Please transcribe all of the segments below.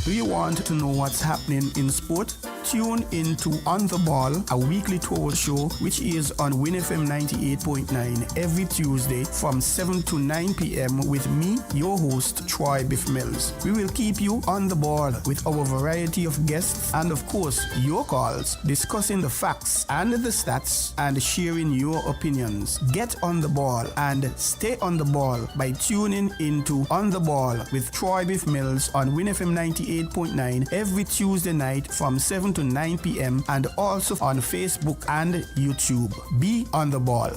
Do you want to know what's happening in sport? Tune in to On the Ball, a weekly tour show which is on WINN FM 98.9 every Tuesday from 7 to 9 p.m. with me, your host, Troy Bif Mills. We will keep you on the ball with our variety of guests and, of course, your calls, discussing the facts and the stats and sharing your opinions. Get on the ball and stay on the ball by tuning into On the Ball with Troy Bif Mills on WINN FM 98.9 every Tuesday night from 7 to 9 p.m. and also on Facebook and YouTube. Be on the ball.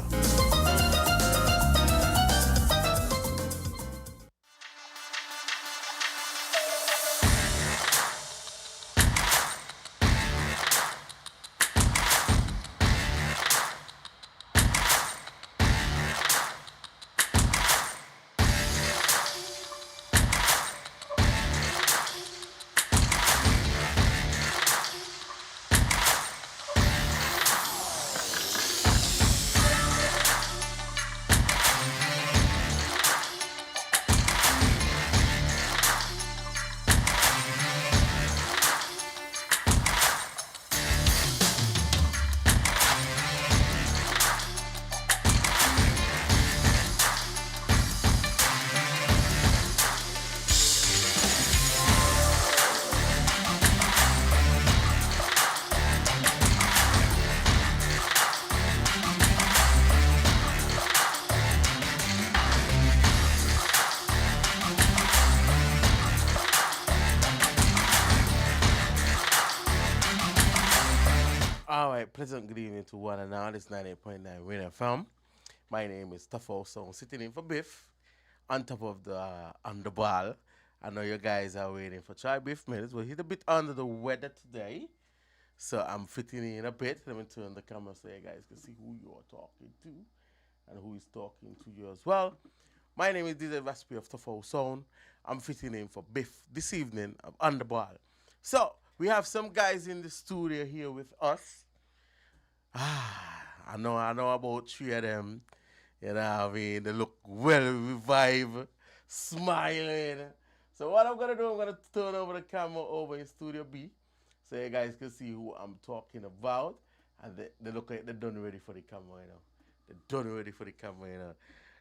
Pleasant good evening to one and all. It's 98.9 WINN FM. My name is Tafo, so I'm sitting in for Biff on top of the on the ball. I know you guys are waiting for Troy Bif Mills. Well, he's a bit under the weather today, so I'm fitting in a bit. Let me turn the camera so you guys can see who you are talking to and who is talking to you as well. My name is DJ Vaspi of Tafo Sound. I'm fitting in for Biff this evening on the ball. So we have some guys in the studio here with us. I know about three of them. You know what I mean? They look well revived, smiling. So what I'm gonna do, I'm gonna turn over the camera over in Studio B so you guys can see who I'm talking about. And they look like they're done ready for the camera, you know. They're done ready for the camera, you know.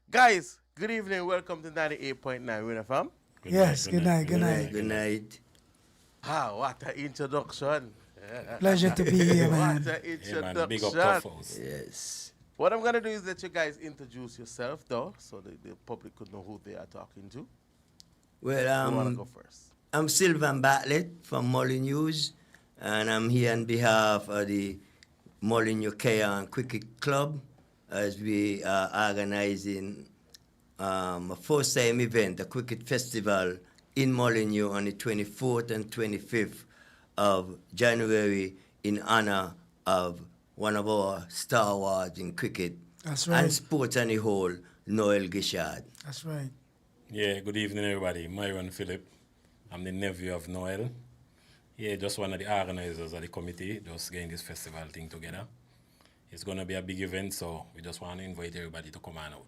Guys, good evening, welcome to 98.9 WINN FM. Yes, good night. Good night. What an introduction. Pleasure to be here, man. What an introduction. Man, big up Tuffos. Yes. What I'm going to do is let you guys introduce yourself, though, so the public could know who they are talking to. Well, Who want to go first? I'm Sylvan Bartlett from Molyneux, and I'm here on behalf of the Molyneux Kayan Cricket Club as we are organizing a first-time event, a cricket festival in Molyneux on the 24th and 25th of January in honor of one of our stalwarts in cricket. That's right. And sports on the whole, Noel Gishard. That's right. Yeah, good evening, everybody. Myron Phillip. I'm the nephew of Noel. Yeah, just one of the organizers of the committee, just getting this festival thing together. It's going to be a big event, so we just want to invite everybody to come on out.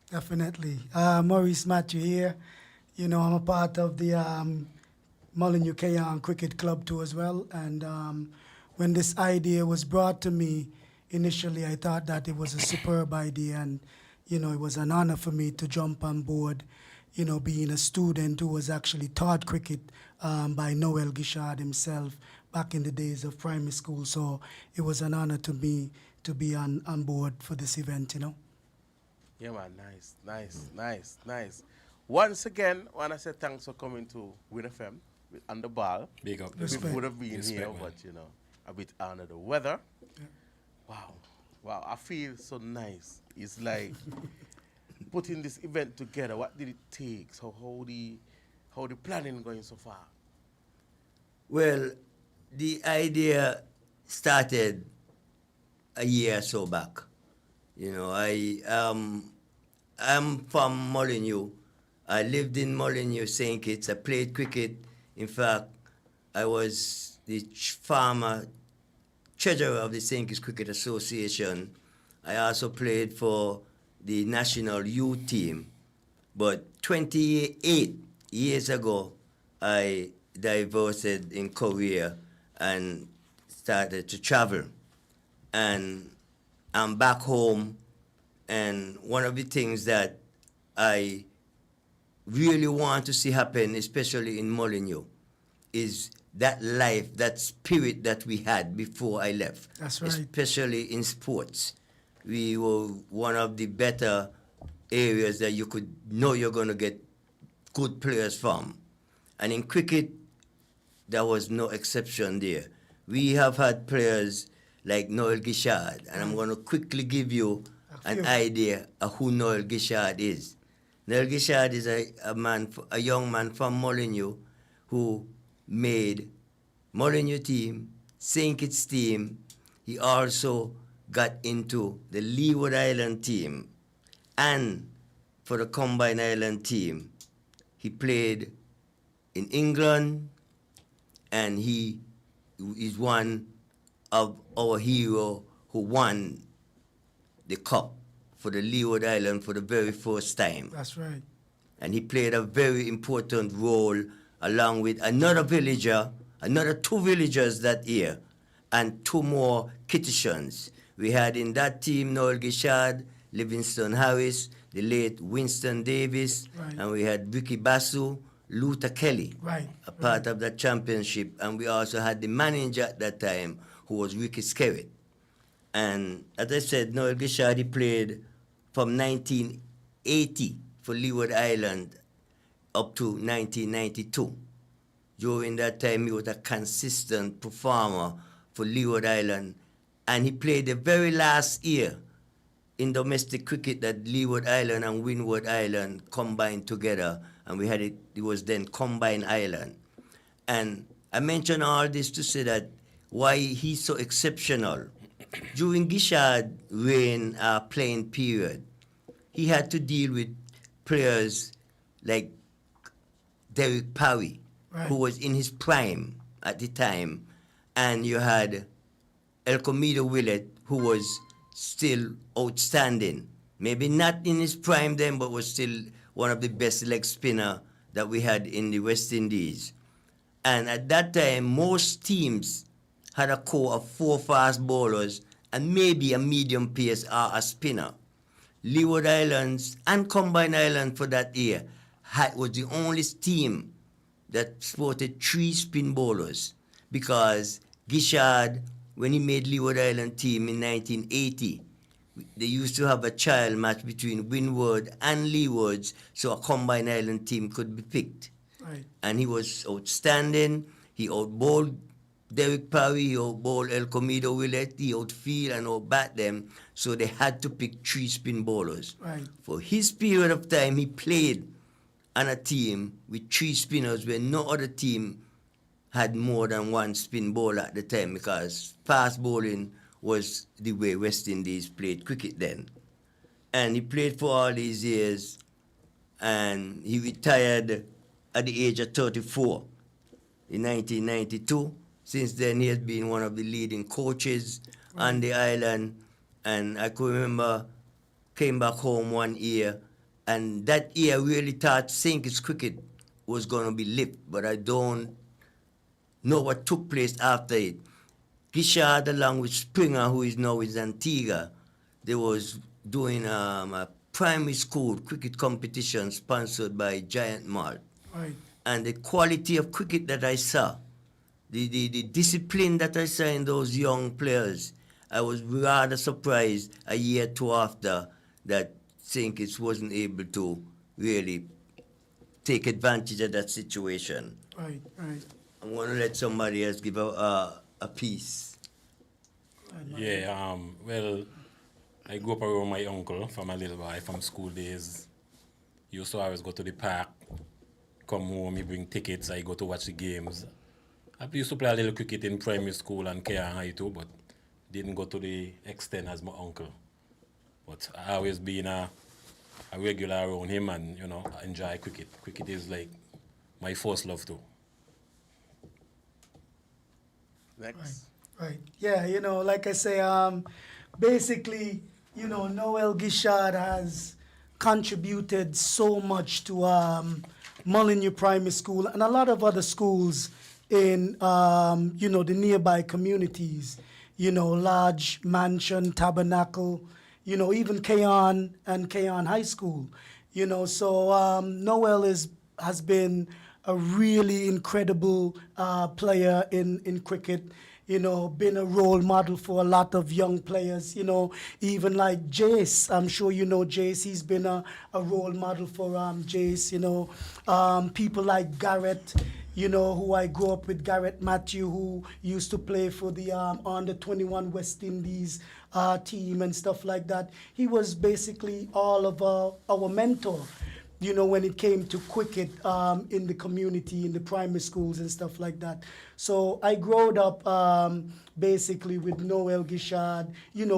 Definitely. Maurice Matthew here. You know, I'm a part of the Molyneux Kayan Cricket Club too as well. And when this idea was brought to me, initially I thought that it was a superb idea. And, you know, it was an honor for me to jump on board, you know, being a student who was actually taught cricket by Noel Gishard himself back in the days of primary school. So it was an honor to me to be on board for this event, you know. Yeah, man, nice. Once again, I want to say thanks for coming to WINN FM on the ball. Big up. We would have been here, but, you know, a bit under the weather. Yeah. Wow, I feel so nice. It's like putting this event together. What did it take? So how the planning going so far? Well, the idea started a year or so back. You know, I'm from Molyneux. I lived in Molyneux, St. Kitts. I played cricket. In fact, I was the former treasurer of the St. Kitts Cricket Association. I also played for the national youth team. But 28 years ago, I divorced in Korea and started to travel. And I'm back home, and one of the things that I really want to see happen, especially in Molineux, is that life, that spirit that we had before I left. That's right. Especially in sports. We were one of the better areas that you could know you're going to get good players from. And in cricket, there was no exception there. We have had players like Noel Gishard, and I'm going to quickly give you an idea of who Noel Gishard is. Noel Gishard is a young man from Molineux who made Molineux team, St. Kitts team. He also got into the Leeward Island team, and for the Combined Island team, he played in England, and he is one of our hero who won the cup for the Leeward Island for the very first time. That's right. And he played a very important role along with another villager, another 2 villagers that year, and 2 more Kittitians. We had in that team Noel Gishard, Livingston Harris, the late Winston Davis, right. and we had Vicky Basu, Luther Kelly, right. a part of that championship. And we also had the manager at that time, who was Ricky Skerritt. And as I said, Noel Gishard, he played from 1980 for Leeward Island up to 1992. During that time, he was a consistent performer for Leeward Island, and he played the very last year in domestic cricket that Leeward Island and Windward Island combined together, and we had it was then Combined Island. And I mention all this to say that why he's so exceptional. During Gishard's reign playing period, he had to deal with players like Derek Parry, right. who was in his prime at the time, and you had El Comido Willett, who was still outstanding. Maybe not in his prime then, but was still one of the best leg spinner that we had in the West Indies. And at that time, most teams had a core of 4 fast bowlers and maybe a medium pace or a spinner. Leeward Islands and Combined Island for that year was the only team that sported 3 spin bowlers, because Gishard, when he made Leeward Island team in 1980, they used to have a trial match between Windward and Leewards so a Combined Island team could be picked. Right. And he was outstanding. He outbowled Derek Parry, he outbowled El Comido Willett, he outfield and outbat them, so they had to pick 3 spin bowlers. Right. For his period of time, he played on a team with 3 spinners where no other team had more than 1 spin bowler at the time, because fast bowling was the way West Indies played cricket then. And he played for all these years, and he retired at the age of 34 in 1992. Since then, he has been one of the leading coaches on the island. And I could remember, came back home one year, and that year really thought St. Kitts cricket was going to be lit, but I don't know what took place after it. Gishard, along with Springer, who is now with Antigua, they was doing a primary school cricket competition sponsored by Giant Malt. Right. And the quality of cricket that I saw, the discipline that I saw in those young players, I was rather surprised a year or 2 after that St. Kitts wasn't able to really take advantage of that situation. Right, right. I'm going to let somebody else give a piece. Yeah, well, I grew up around my uncle from a little boy, from school days. Used to always go to the park, come home, he bring tickets, I go to watch the games. I used to play a little cricket in primary school and K and High too, but didn't go to the extent as my uncle. But I always been a regular around him and, you know, I enjoy cricket. Cricket is like my first love too. Next. Right. Yeah, you know, like I say, basically, you know, Noel Gishard has contributed so much to Molyneux Primary School and a lot of other schools in, the nearby communities, Lodge, Mansion, Tabernacle, even Keon and Keon High School, So Noel has been a really incredible player in cricket, been a role model for a lot of young players, even like Jace. I'm sure you know Jace. He's been a role model for Jace, people like Garrett, who I grew up with, Garrett Matthew, who used to play for the under 21 West Indies team and stuff like that. He was basically all of our mentor, when it came to cricket in the community, in the primary schools and stuff like that. So I growed up basically with Noel Gishard,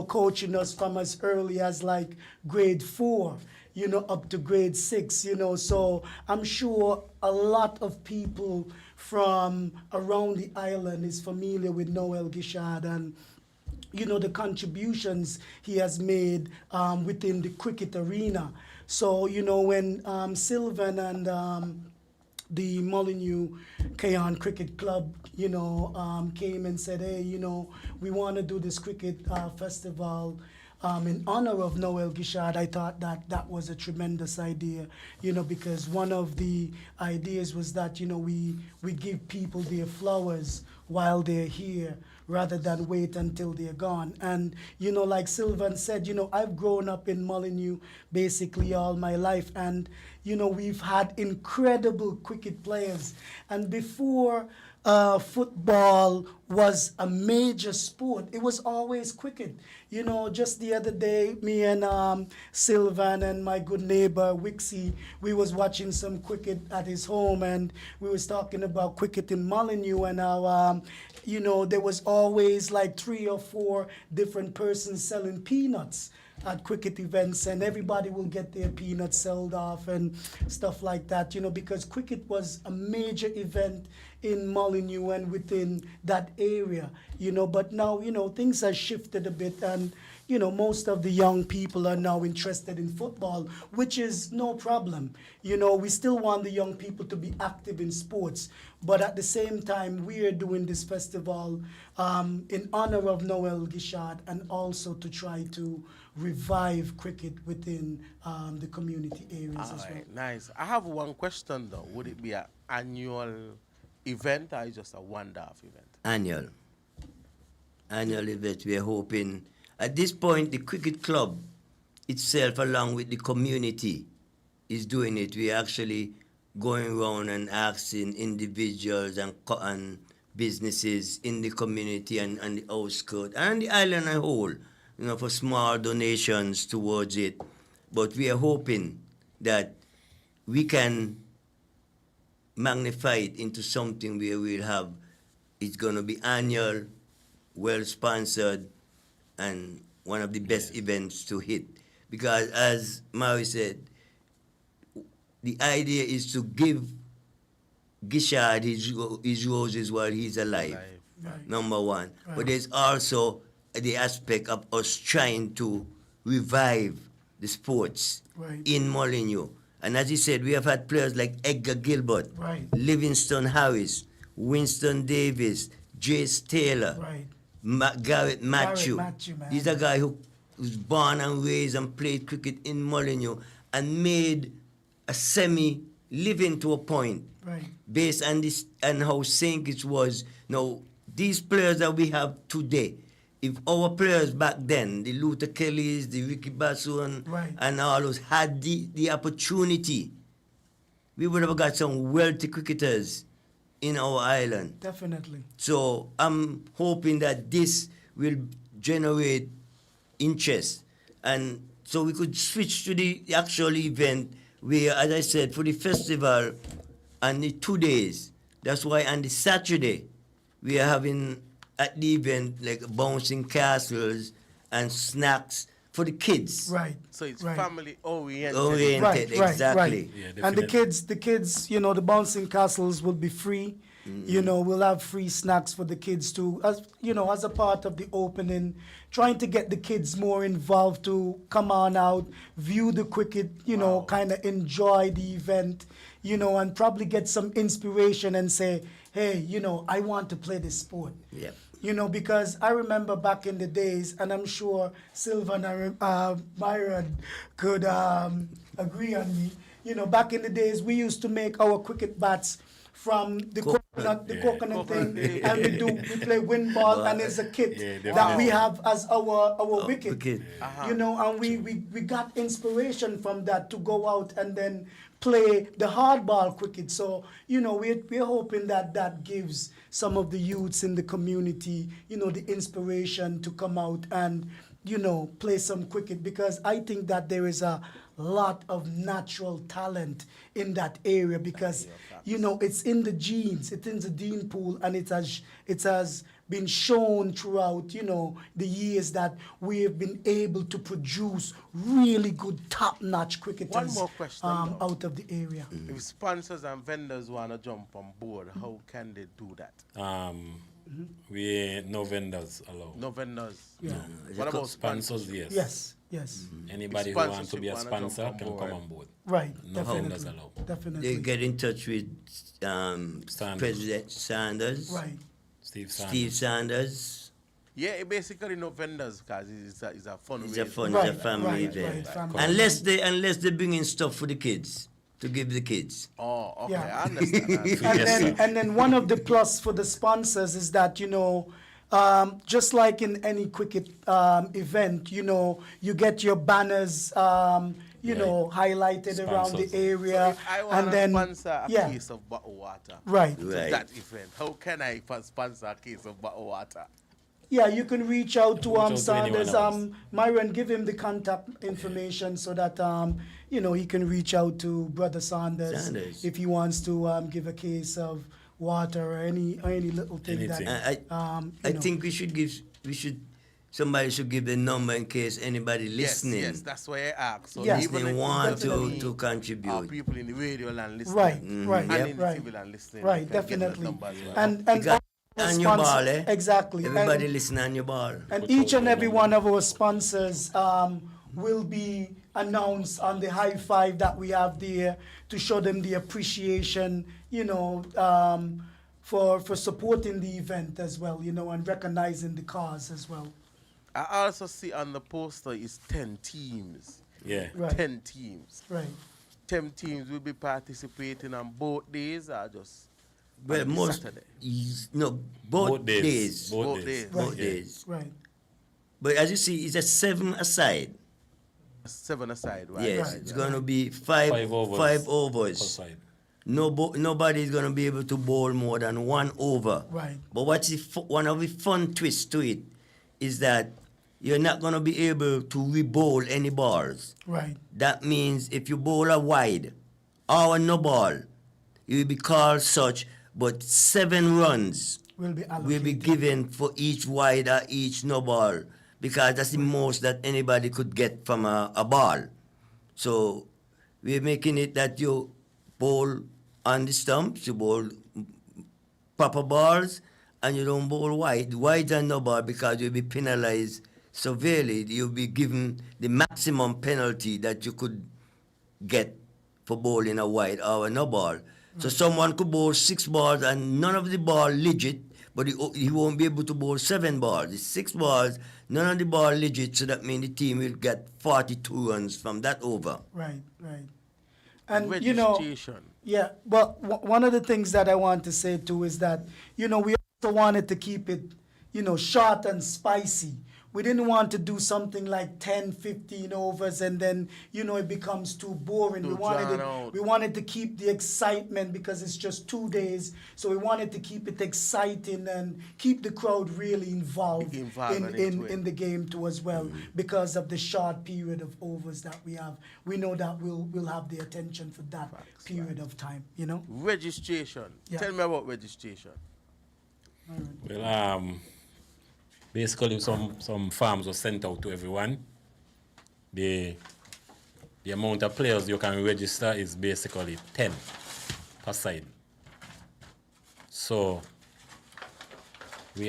coaching us from as early as like grade 4, up to grade 6, So I'm sure a lot of people from around the island is familiar with Noel Gishard and the contributions he has made within the cricket arena. So, when Sylvan and the Molyneux Keon Cricket Club, came and said, hey, we want to do this cricket festival in honor of Noel Gishard, I thought that was a tremendous idea, because one of the ideas was that, we give people their flowers while they're here rather than wait until they're gone. And, like Sylvan said, I've grown up in Molyneux basically all my life. And, we've had incredible cricket players. And before football was a major sport, it was always cricket. Just the other day, me and Sylvan and my good neighbor Wixie, we was watching some cricket at his home, and we was talking about cricket in Molyneux and how, there was always like 3 or 4 different persons selling peanuts at cricket events, and everybody will get their peanuts sold off and stuff like that, because cricket was a major event in Molyneux and within that area, but now, things have shifted a bit, and, most of the young people are now interested in football, which is no problem. We still want the young people to be active in sports, but at the same time, we are doing this festival in honor of Noel Gishard and also to try to revive cricket within the community areas as well. Nice. I have one question though. Would it be an annual event or just a one-off event? Annual event. We are hoping. At this point, the cricket club itself, along with the community, is doing it. We are actually going around and asking individuals and businesses in the community and the outskirts and the island as a whole, for small donations towards it. But we are hoping that we can magnify it into something where we'll have, it's going to be annual, well-sponsored, and one of the best events to hit. Because as Maui said, the idea is to give Gishard his roses while he's alive, Right. number one. Right. But there's also the aspect of us trying to revive the sports in Molyneux. And as he said, we have had players like Edgar Gilbert, Livingston Harris, Winston Davis, Jace Taylor, Garrett Matthew. These are guys who was born and raised and played cricket in Molyneux and made a semi-living to a point based on this and how St. Kitts was. Now, these players that we have today, if our players back then, the Luther Kellys, the Ricky Basu and all those, had the opportunity, we would have got some wealthy cricketers in our island. Definitely. So I'm hoping that this will generate interest. And so we could switch to the actual event where, as I said, for the festival, on the 2 days, that's why on the Saturday, we are having at the event like bouncing castles and snacks for the kids. So it's family oriented. Exactly. Yeah, and the kids, the bouncing castles will be free. You know, we'll have free snacks for the kids too, as you know, as a part of the opening, trying to get the kids more involved to come on out, view the cricket, you know, kind of enjoy the event, you know, and probably get some inspiration and say, hey, you know, I want to play this sport. Yep. You know, because I remember back in the days, and I'm sure Sylvan and Myron could agree on me. You know, back in the days, we used to make our cricket bats from the coconut thing, and we play wind ball, and it's a kit that we have as our wicket. You know, and we got inspiration from that to go out and then play the hardball cricket. So, you know, we're hoping that gives some of the youths in the community, you know, the inspiration to come out and, you know, play some cricket, because I think that there is a lot of natural talent in that area, because, you know, it's in the genes, it's in the gene pool, and it has been shown throughout, you know, the years that we have been able to produce really good top-notch cricketers. One more question, out of the area. If sponsors and vendors want to jump on board, how can they do that? We no vendors allowed. No vendors. Yeah. What about Sponsors? Yes. Yes. Anybody who wants to be a sponsor can come on board. Right. No vendors allowed. Definitely. They get in touch with President Sanders. Right. Steve Sanders. Yeah, it basically no vendors, because it's a fun. It's a fun, Right, it's a family right, event. family. Unless they bring in stuff for the kids to give the kids. Oh, okay, Yeah. I understand that. And then one of the plus for the sponsors is that, you know, just like in any cricket event, you know, you get your banners, you know, highlighted around the area. If I want to sponsor a case of bottled water Right. to that event, how can I sponsor a case of bottled water? Yeah, you can reach out to anyone Sanders. else. Myron, give him the contact information so that you know, he can reach out to Brother Sanders if he wants to give a case of water or any little thing Anything. that. I think somebody should give the number in case anybody listening. Yes, that's why I asked. So Yes. even They if want definitely to contribute. are people in the radio land listening, Right, and in the right, TV land listening, right, they can get definitely. the number as well. And Because all on your sponsor- ball, eh? Exactly. Everybody And- listen on your ball. And each and every one of our sponsors will be announced on the high five that we have there to show them the appreciation, you know, for supporting the event as well, you know, and recognizing the cause as well. I also see on the poster is 10 teams. Yeah. Right. 10 teams. Right. 10 teams will be participating on both days or just Well, on most Saturday? both days. Both days. Both Right. days. Right. But as you see, it's a 7 aside. 7 aside, right? Yes, right, it's right. going to be five Per overs. side. Nobody is going to be able to bowl more than 1 over. Right. But one of the fun twists to it is that you're not going to be able to re-bowl any balls. Right. That means if you bowl a wide or no ball, you will be called such, but 7 runs Will be will allocated. be given for each wide or each no ball, because that's the most that anybody could get from a ball. So we're making it that you bowl on the stumps, you bowl proper balls, and you don't bowl wide. Wide and no ball, because you'll be penalized severely. You'll be given the maximum penalty that you could get for bowling a wide or a no ball. So someone could bowl 6 balls and none of the ball legit, but he won't be able to bowl 7 balls. It's 6 balls, none of the ball legit, so that means the team will get 42 runs from that over. Right. And, you know, Registration. yeah, but one of the things that I want to say too is that, you know, we also wanted to keep it, you know, short and spicy. We didn't want to do something like 10, 15 overs and then, you know, it becomes too boring. Too we drawn out. wanted to keep the excitement, because it's just 2 days. So we wanted to keep it exciting and keep the crowd really involved in the game too as well, because of the short period of overs that we have. We know that we'll have the attention for that period of time, you know? Registration. Yeah. Tell me about registration. Well, basically some forms were sent out to everyone. The amount of players you can register is basically 10 per side. So we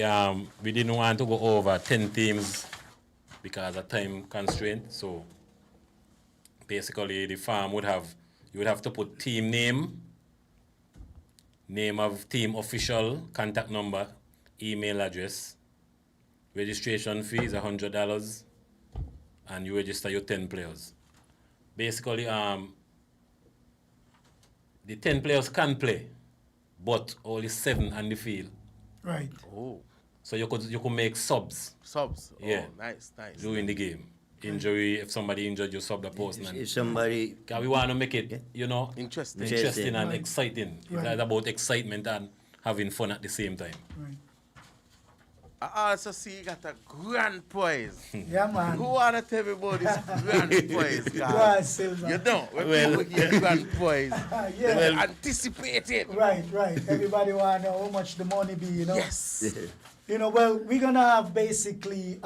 didn't want to go over 10 teams because of time constraint. So basically the farm you would have to put team name of team official, contact number, email address. Registration fee is $100 and you register your 10 players. Basically, the 10 players can play, but only 7 on the field. Right. Oh, So you could make subs subs. Yeah. Oh, nice. during the game. Injury, if somebody injured, you sub the person. If somebody, Because we want to make it, Interesting. interesting and Right. exciting. Right. It's about excitement and having fun at the same time. Right. I also see you got a grand prize. Yeah, man. Who wanna tell me about this grand prize, Go on, guys? Silver. You know, when Well, people get grand prize, Yeah. they anticipate it. Right. Everybody want to know how much the money be, you know? Yes. Well, we're going to have basically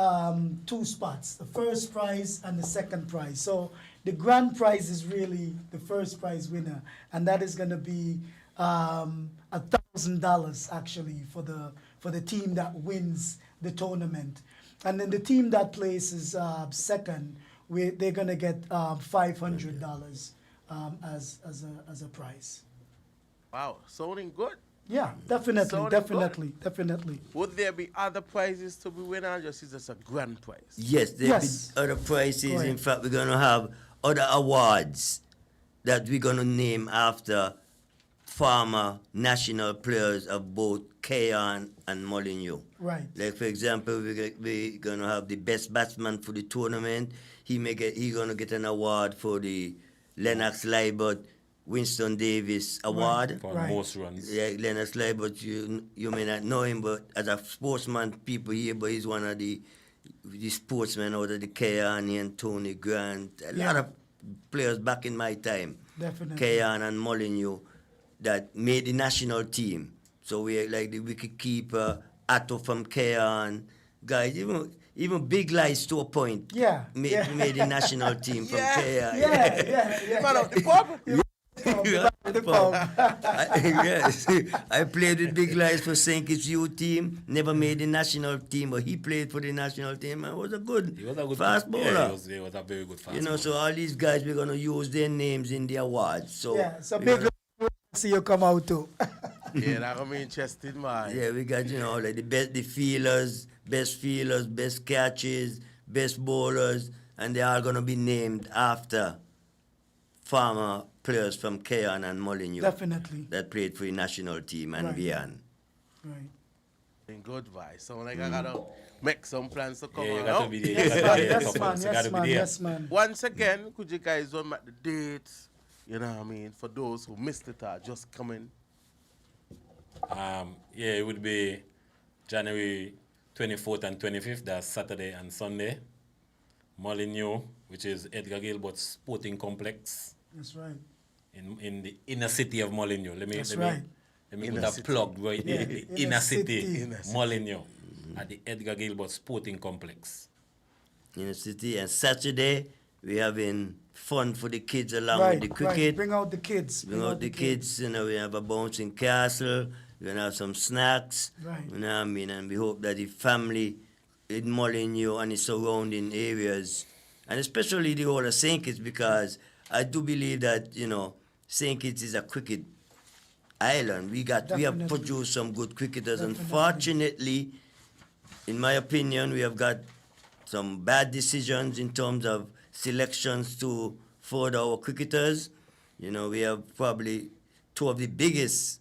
2 spots, the first prize and the second prize. So the grand prize is really the first prize winner, and that is going to be $1,000 actually for the team that wins the tournament. And then the team that places second, they're going to get $500 as a prize. Wow, sounding good. Yeah, definitely, Sounding definitely. Would there be other prizes to be won, or just is this a grand prize? yes, there'll Yes. be other prizes. Go ahead. In fact, we're going to have other awards that we're going to name after former national players of both Keon and Molineux. Right. Like, for example, we're going to have the best batsman for the tournament. He's going to get an award for the Lennox Libert Winston Davis Award. For Right. most runs. Yeah, Lennox Libert, you may not know him, but as a sportsman, people here, but he's one of the sportsmen out of the Keon and Tony Grant. A lot of players back in my time. Definitely. Keon and Molineux that made the national team. So we like the wicketkeeper, Atto from Keon, guys, even Big Lies to a point. Yeah, Made, yeah. made the national team from Keon. Yeah. Man out the pub? Yes, I played with Big Lies for St. Kitts youth team. Never made the national team, but he played for the national team. And was a good, He was a good fast bowler. Yeah, he was a very good fast You know, bowler. so all these guys, we're gonna use their names in the awards. So Yeah, so we're big gonna- see you come out too. Yeah, that's gonna be interesting, man. Yeah, we got like the feelers, best catches, best bowlers, and they're all gonna be named after former players from Keon and Molineux Definitely. that played for the national team and Right. beyond. Right. In good vibes. Sound like I gotta make some plans to come Yeah, you on got to out. be there. Yes, You man, gotta be there, yes, couple man, months. You gotta yes, be man, there. yes, man. Once again, could you guys run back the dates? You know what I mean? For those who missed it or just coming. Yeah, it would be January 24th and 25th. That's Saturday and Sunday. Molineux, which is Edgar Gilbert Sporting Complex That's right. in the inner city of Molineux. Let me right. put Inner a city. plug right there. The Inner inner city, city. Inner city. Molineux, at the Edgar Gilbert Sporting Complex. In the city. And Saturday, we're having fun for the kids along Right, with the right. cricket. Bring out the kids. Bring out the kids. We have a bouncing castle. We're going to have some snacks. Right. You know what I mean? And we hope that the family in Molineux and the surrounding areas, and especially the whole of St. Kitts, because I do believe that, St. Kitts is a cricket island. We have Definitely. produced some good cricketers. Definitely. Unfortunately, in my opinion, we have got some bad decisions in terms of selections to further our cricketers. We have probably 2 of the biggest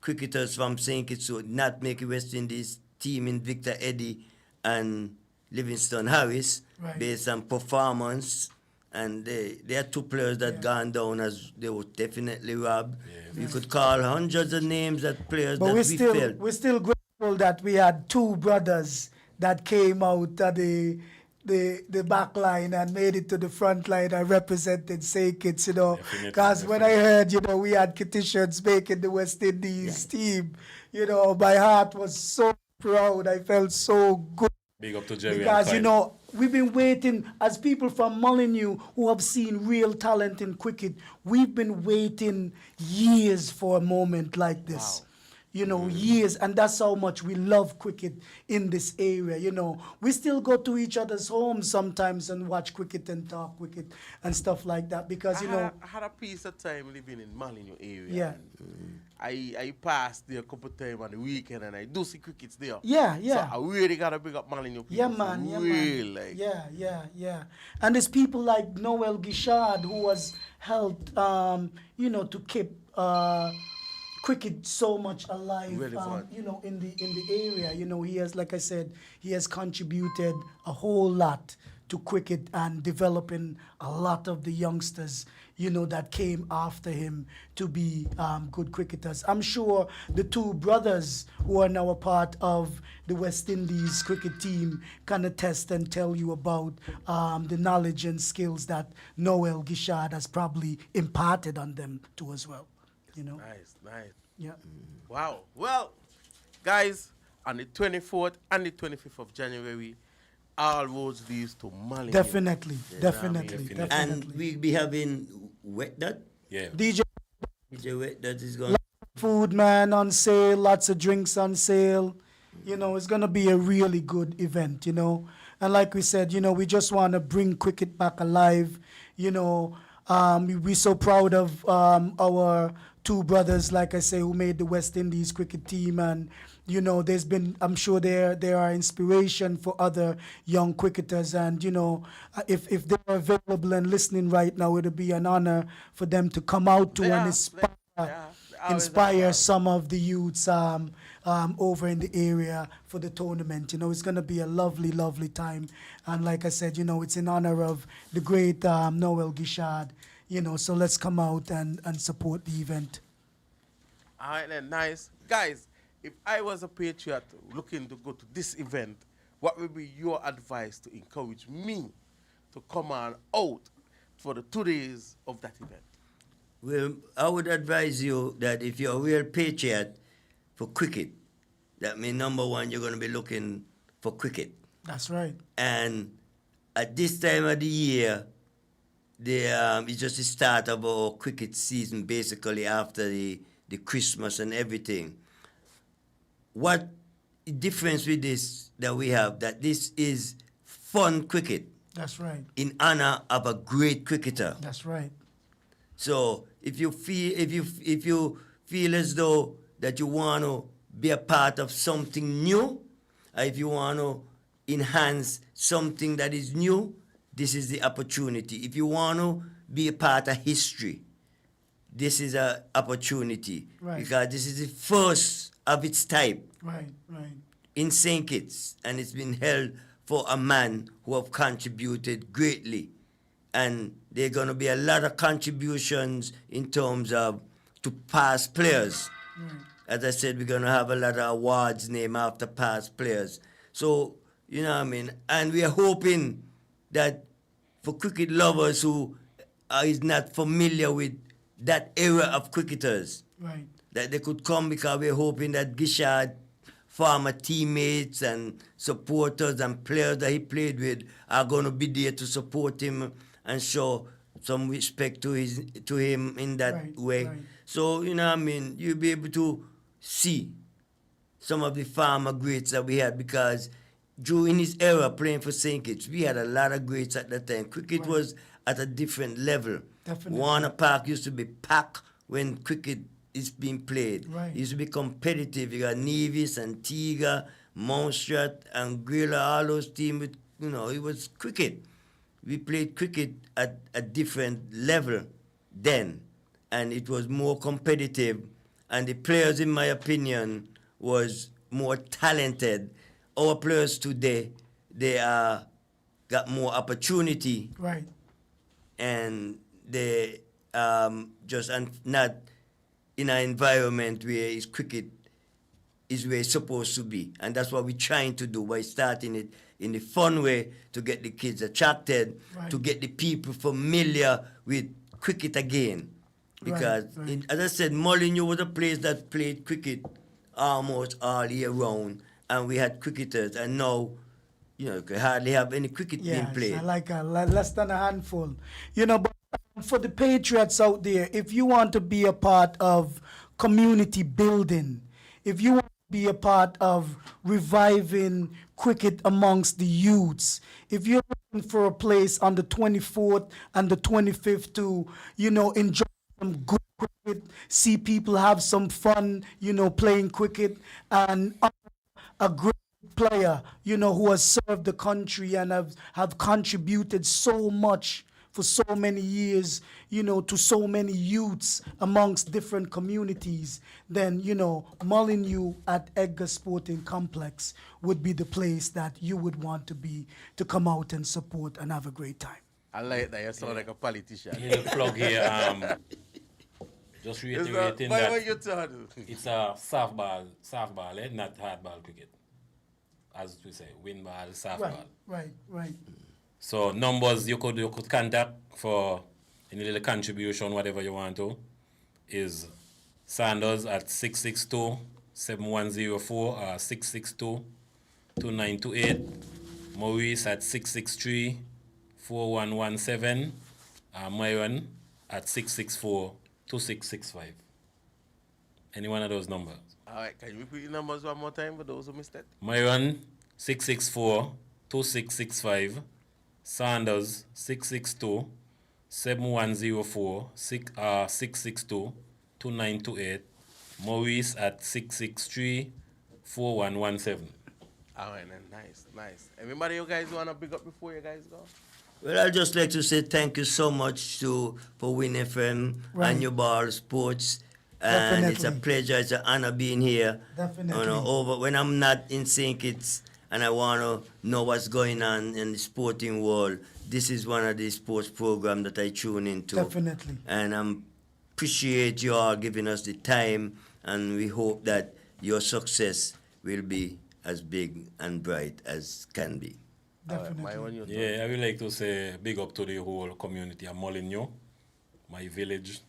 cricketers from St. Kitts who not make a West Indies team in Victor Eddy and Livingston Harris Right. based on performance. And they are 2 players that gone down as they were definitely robbed. We could call hundreds of names of players But that we're we felt. still grateful that we had 2 brothers that came out of the back line and made it to the front line and represented St. Kitts, Definitely, because when I heard, we had Kittians making the West Indies team, my heart was so proud. I felt so good. Big up to Jerry Because, and Kyle. we've been waiting, as people from Molineux who have seen real talent in cricket, we've been waiting years for a moment like this. years, and that's how much we love cricket in this area. We still go to each other's homes sometimes and watch cricket and talk cricket and stuff like that because, I had a piece of time living in Molyneux area. Yeah. I passed there a couple of times on the weekend and I do see crickets there. Yeah. So I really got to big up Molyneux people. Yeah, man. Like. Yeah. And there's people like Noel Guichard who was helped, to keep cricket so much alive, in the area. He has, like I said, he has contributed a whole lot to cricket and developing a lot of the youngsters, that came after him to be good cricketers. I'm sure the two brothers who are now a part of the West Indies cricket team can attest and tell you about the knowledge and skills that Noel Guichard has probably imparted on them too as well. Nice. Yeah. Wow. Well, guys, on the 24th and the 25th of January, all roads leads to Molyneux. Definitely. And we'll be having Wet Dot. Yeah. DJ Wet Dot is going. food, man, on sale, lots of drinks on sale. It's going to be a really good event, And like we said, we just want to bring cricket back alive. We're so proud of our two brothers, like I say, who made the West Indies cricket team. And, there's been, I'm sure there are inspiration for other young cricketers. And, if they're available and listening right now, it'll be an honor for them to come out to and inspire some of the youths over in the area for the tournament. It's going to be a lovely, lovely time. And like I said, it's in honor of the great Noel Guichard. So let's come out and support the event. All right, then, nice. Guys, if I was a patriot looking to go to this event, what would be your advice to encourage me to come on out for the 2 days of that event? Well, I would advise you that if you're a real patriot for cricket, that means number one, you're going to be looking for cricket. That's right. And at this time of the year, it's just the start of our cricket season, basically after the Christmas and everything. What difference with this that we have, that this is fun cricket. That's right. In honor of a great cricketer. That's right. So if you feel as though that you want to be a part of something new, or if you want to enhance something that is new, this is the opportunity. If you want to be a part of history, this is an opportunity. Right. Because this is the first of its type. Right. In St. Kitts, and it's been held for a man who have contributed greatly. And there are going to be a lot of contributions in terms of to past players. As I said, we're going to have a lot of awards named after past players. So, and we are hoping that for cricket lovers who is not familiar with that era of cricketers, Right. that they could come, because we're hoping that Guichard, former teammates and supporters and players that he played with are going to be there to support him and show some respect to him in that way. Right. So, you'll be able to see some of the former greats that we had, because during his era playing for St. Kitts, we had a lot of greats at that time. Cricket was at a different level. Definitely. Warner Park used to be packed when cricket is being played. Right. It used to be competitive. You got Nevis, Antigua, Montserrat, and Grilla, all those teams. It was cricket. We played cricket at a different level then, and it was more competitive, and the players, in my opinion, was more talented. Our players today, they got more opportunity. Right. And they just not in an environment where cricket is where it's supposed to be. And that's what we're trying to do by starting it in a fun way to get the kids attracted, to get the people familiar with cricket again. Because, as I said, Molyneux was a place that played cricket almost all year round, and we had cricketers, and now, you could hardly have any cricket being played. Like less than a handful. But for the patriots out there, if you want to be a part of community building, if you want to be a part of reviving cricket amongst the youths, if you're looking for a place on the 24th and the 25th to, enjoy some good cricket, see people have some fun, playing cricket, and a great player, who has served the country and have contributed so much for so many years, to so many youths amongst different communities, then, Molyneux at Edgar Sporting Complex would be the place that you would want to be, to come out and support and have a great time. I like that. You sound like a politician. Little plug here. Just reiterating that what you talking? it's a softball, not hardball cricket. As we say, win ball, softball. Right. So numbers you could contact for any little contribution, whatever you want to, is Sanders at 662-7104 or 662-2928. Maurice at 663-4117. Myron at 664-2665. Any one of those numbers. All right, can you repeat the numbers one more time for those who missed it? Myron 664-2665. Sanders 662-7104 662-2928. Maurice at 663-4117. All right, then. Nice. Everybody, you guys want to big up before you guys go? Well, I'd just like to say thank you so much for WINN FM and Your Ball Sports. And it's a pleasure, it's an honor being here. Definitely. When I'm not in sync, and I want to know what's going on in the sporting world, this is one of the sports programs that I tune into. Definitely. And I appreciate you all giving us the time, and we hope that your success will be as big and bright as can be. Definitely. Yeah, I would like to say big up to the whole community of Molyneux, my village,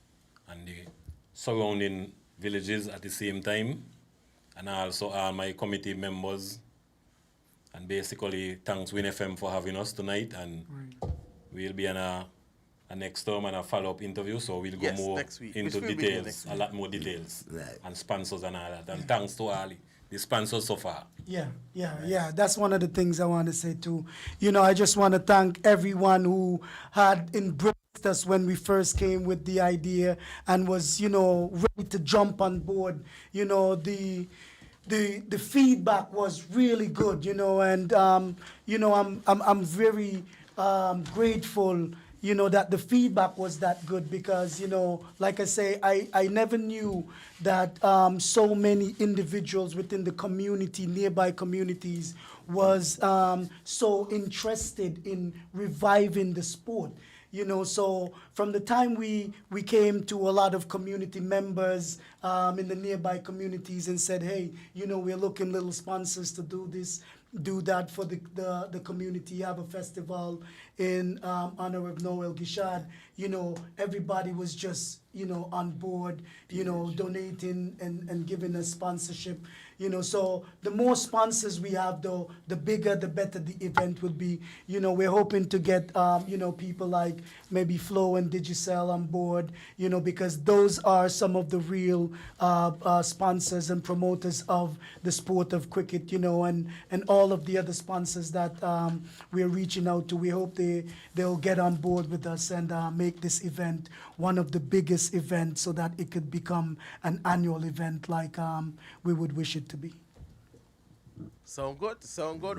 and the surrounding villages at the same time, and also all my committee members. And basically, thanks WINN FM for having us tonight, and we'll be on a next term and a follow-up interview, so we'll go more into details, a lot more details, and sponsors and all that. And thanks to all the sponsors so far. Yeah. That's one of the things I want to say too. I just want to thank everyone who had embraced us when we first came with the idea and was, ready to jump on board. The feedback was really good, and I'm very grateful, that the feedback was that good because, like I say, I never knew that so many individuals within the community, nearby communities, was so interested in reviving the sport. So from the time we came to a lot of community members in the nearby communities and said, hey, we're looking little sponsors to do this, do that for the community, have a festival in honor of Noel Gishad. Everybody was just, on board, donating and giving us sponsorship. So the more sponsors we have, though, the bigger, the better the event would be. We're hoping to get, people like maybe Flo and Digicel on board, because those are some of the real sponsors and promoters of the sport of cricket, and all of the other sponsors that we're reaching out to. We hope they'll get on board with us and make this event one of the biggest events so that it could become an annual event like we would wish it to be. Sound good.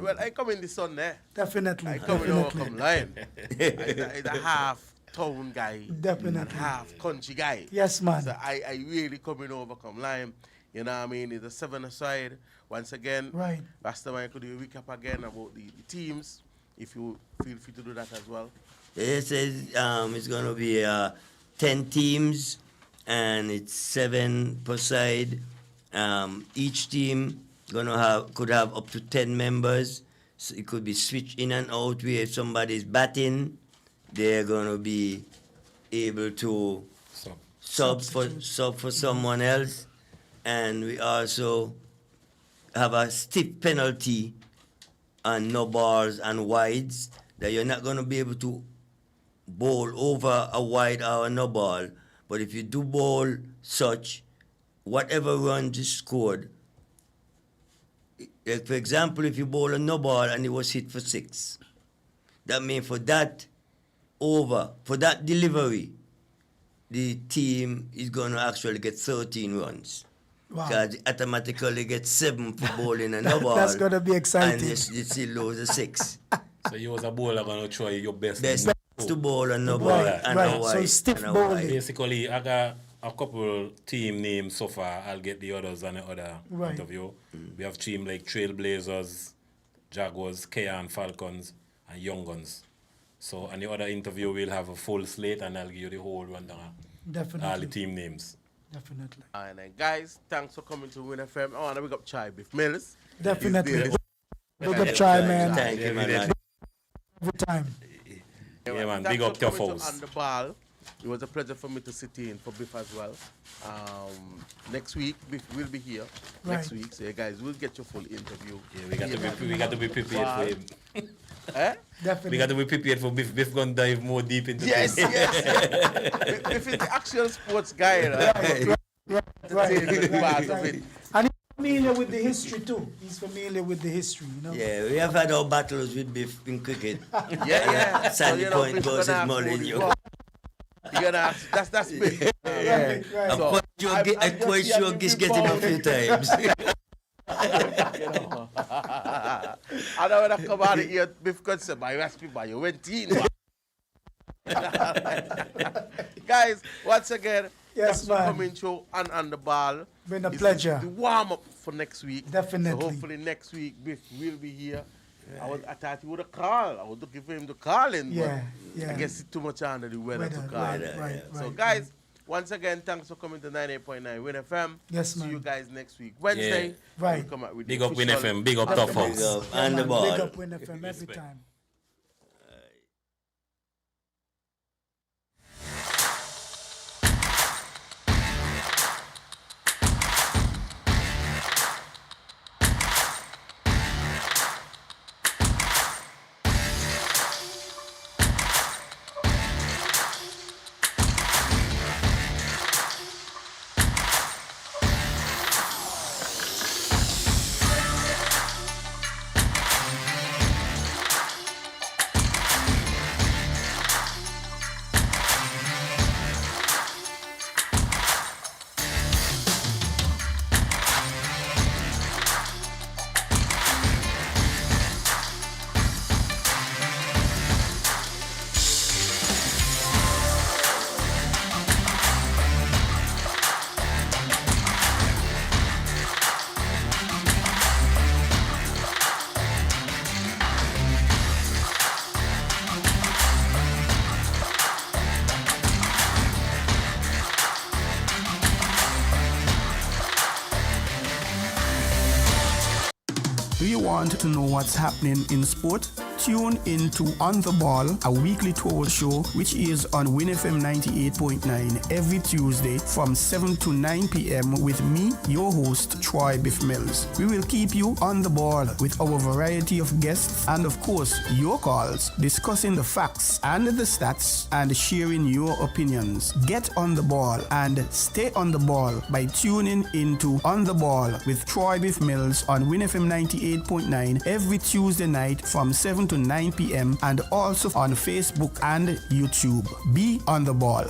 Well, I come in the sun there. Definitely. I come in over come line. I'm a half town guy. Definitely. And half country guy. Yes, man. So I really coming over come line. You know what I mean? It's a 7 aside. Once again, right. Last time I could do a recap again about the teams. If you feel free to do that as well. It says it's going to be 10 teams, and it's 7 per side. Each team could have up to 10 members. So it could be switched in and out. Where if somebody's batting, they're going to be able to sub for someone else. And we also have a stiff penalty on no balls and wides, that you're not going to be able to bowl over a wide or a no ball. But if you do bowl such, whatever runs is scored Like for example, if you bowl a no ball and it was hit for 6, that means for that delivery, the team is going to actually get 13 runs. Wow. Because it automatically gets 7 for bowling a no ball. That's going to be exciting. And you still lose a 6. So you as a bowler going to try your best. Best to bowl a no ball Right, and right. a wide. So stiff and a bowling. wide. Basically, I got a couple team names so far. I'll get the others on the other Right. interview. We have team like Trailblazers, Jaguars, Kayan Falcons, and Young Guns. So on the other interview, we'll have a full slate, and I'll give you the whole rundown. Definitely. All the team names. Definitely. And guys, thanks for coming to WINN FM. I want to big up Troy Bif Mills. Definitely. He's Big up Try, man. Thank you, man. Every time. Yeah, man. Thanks Big up for Tough coming to House. On the Ball. It was a pleasure for me to sit in for Biff as well. Next week, Biff will be here. Next Right. week, so you guys will get your full interview. Yeah, we got to be prepared for him. Eh? Definitely. We got to be prepared for Biff. Biff gonna dive more deep into Yes, things. yes. Biff is the actual sports guy, right? Right. And he's familiar with the history too. He's familiar with the history, you know. Yeah, we have had our battles with Biff in cricket. Yeah. Sandy Point Biff versus gonna ask Molyneux. who the fuck- You're gonna ask, that's Biff. Right, right. I'm So, quite sure Gish get him a few times. You know. I don't want to come out of here, Biff could say, "My recipe, by you went in." Guys, once again, Yes, thanks for man. coming through and on the ball. Been a This is pleasure. the warm up for next week. Definitely. So hopefully next week Biff will be here. I thought he would have called. I was looking for him to call in, Yeah, but yeah. I guess it's too much under the weather to call. Right. So guys, once again, thanks for coming to 98.9 WINN FM. Yes, See man. you guys next week, Wednesday. Yeah. Right. We'll come out with Big the up WINN official- FM. Big up Big Tough up. House. Yeah, And the man. ball. Big up WINN FM every Respect. time. Do you want to know what's happening in sport? Tune in to On the Ball, a weekly tour show which is on WINN FM 98.9 every Tuesday from 7 to 9 p.m. with me, your host, Troy Bif Mills. We will keep you on the ball with our variety of guests and, of course, your calls, discussing the facts and the stats and sharing your opinions. Get on the ball and stay on the ball by tuning into On the Ball with Troy Bif Mills on WINN FM 98.9 every Tuesday night from 7 to 9 p.m. and also on Facebook and YouTube. Be on the ball.